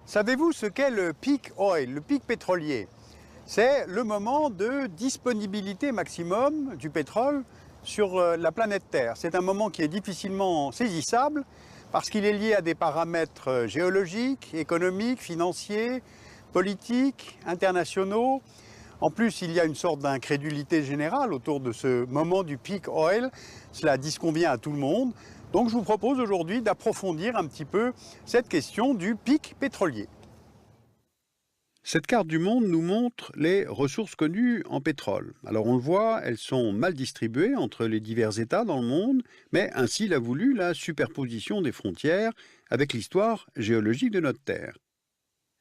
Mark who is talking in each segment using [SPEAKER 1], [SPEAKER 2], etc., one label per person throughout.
[SPEAKER 1] Savez-vous ce qu'est le peak oil, le pic pétrolier? C'est le moment de disponibilité maximum du pétrole sur la planète Terre. C'est un moment qui est difficilement saisissable parce qu'il est lié à des paramètres géologiques, économiques, financiers, politiques, internationaux. En plus, il y a une sorte d'incrédulité générale autour de ce moment du peak oil. Cela disconvient à tout le monde. Donc je vous propose aujourd'hui d'approfondir un petit peu cette question du pic pétrolier. Cette carte du monde nous montre les ressources connues en pétrole. Alors on le voit, elles sont mal distribuées entre les divers États dans le monde, mais ainsi l'a voulu la superposition des frontières avec l'histoire géologique de notre Terre.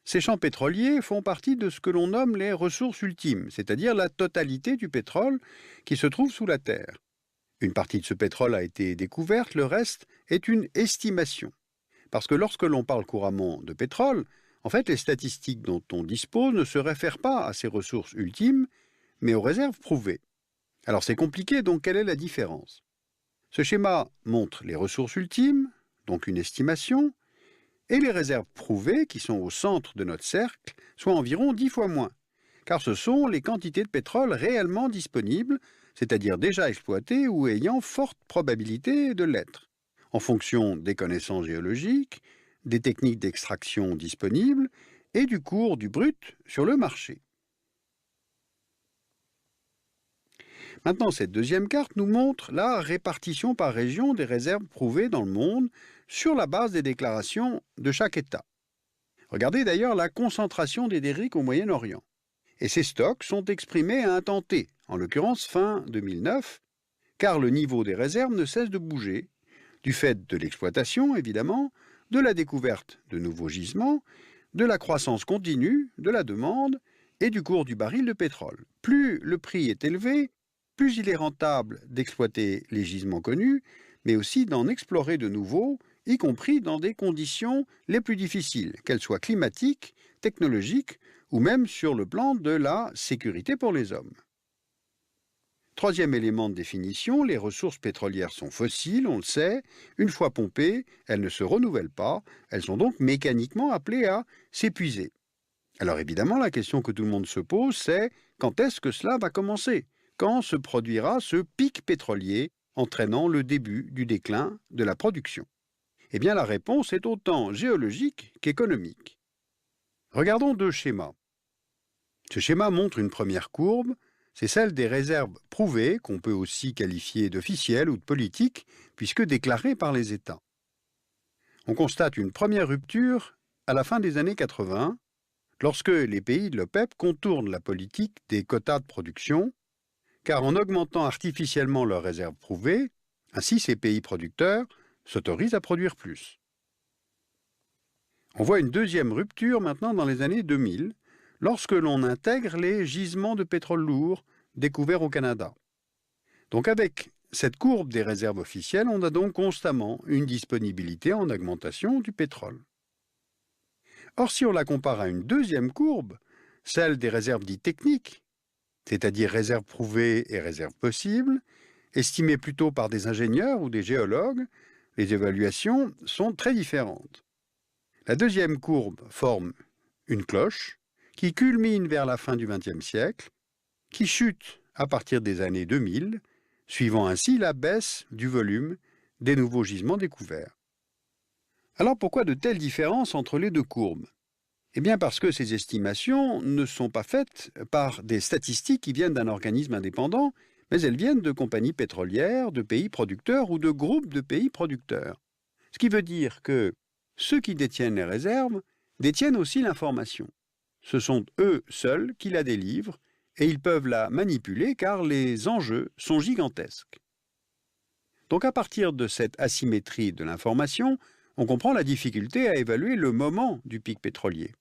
[SPEAKER 1] Ces champs pétroliers font partie de ce que l'on nomme les ressources ultimes, c'est-à-dire la totalité du pétrole qui se trouve sous la Terre. Une partie de ce pétrole a été découverte, le reste est une estimation. Parce que lorsque l'on parle couramment de pétrole, en fait, les statistiques dont on dispose ne se réfèrent pas à ces ressources ultimes, mais aux réserves prouvées. Alors c'est compliqué, donc quelle est la différence? Ce schéma montre les ressources ultimes, donc une estimation, et les réserves prouvées, qui sont au centre de notre cercle, soit environ 10 fois moins, car ce sont les quantités de pétrole réellement disponibles, c'est-à-dire déjà exploitées ou ayant forte probabilité de l'être, en fonction des connaissances géologiques, des techniques d'extraction disponibles et du cours du brut sur le marché. Maintenant, cette deuxième carte nous montre la répartition par région des réserves prouvées dans le monde sur la base des déclarations de chaque État. Regardez d'ailleurs la concentration des dérives au Moyen-Orient. Et ces stocks sont exprimés à un temps T, en l'occurrence fin 2009, car le niveau des réserves ne cesse de bouger, du fait de l'exploitation évidemment, de la découverte de nouveaux gisements, de la croissance continue de la demande et du cours du baril de pétrole. Plus le prix est élevé, plus il est rentable d'exploiter les gisements connus, mais aussi d'en explorer de nouveaux, y compris dans des conditions les plus difficiles, qu'elles soient climatiques, technologiques ou même sur le plan de la sécurité pour les hommes. Troisième élément de définition, les ressources pétrolières sont fossiles, on le sait. Une fois pompées, elles ne se renouvellent pas, elles sont donc mécaniquement appelées à s'épuiser. Alors évidemment, la question que tout le monde se pose, c'est quand est-ce que cela va commencer? Quand se produira ce pic pétrolier entraînant le début du déclin de la production? Eh bien la réponse est autant géologique qu'économique. Regardons deux schémas. Ce schéma montre une première courbe, c'est celle des réserves prouvées, qu'on peut aussi qualifier d'officielles ou de politiques, puisque déclarées par les États. On constate une première rupture à la fin des années 80, lorsque les pays de l'OPEP contournent la politique des quotas de production, car en augmentant artificiellement leurs réserves prouvées, ainsi ces pays producteurs s'autorisent à produire plus. On voit une deuxième rupture maintenant dans les années 2000, lorsque l'on intègre les gisements de pétrole lourd découverts au Canada. Donc avec cette courbe des réserves officielles, on a donc constamment une disponibilité en augmentation du pétrole. Or, si on la compare à une deuxième courbe, celle des réserves dites techniques, c'est-à-dire réserves prouvées et réserves possibles, estimées plutôt par des ingénieurs ou des géologues, les évaluations sont très différentes. La deuxième courbe forme une cloche qui culmine vers la fin du XXe siècle, qui chute à partir des années 2000, suivant ainsi la baisse du volume des nouveaux gisements découverts. Alors pourquoi de telles différences entre les deux courbes? Eh bien parce que ces estimations ne sont pas faites par des statistiques qui viennent d'un organisme indépendant, mais elles viennent de compagnies pétrolières, de pays producteurs ou de groupes de pays producteurs. Ce qui veut dire que ceux qui détiennent les réserves détiennent aussi l'information. Ce sont eux seuls qui la délivrent et ils peuvent la manipuler car les enjeux sont gigantesques. Donc à partir de cette asymétrie de l'information, on comprend la difficulté à évaluer le moment du pic pétrolier.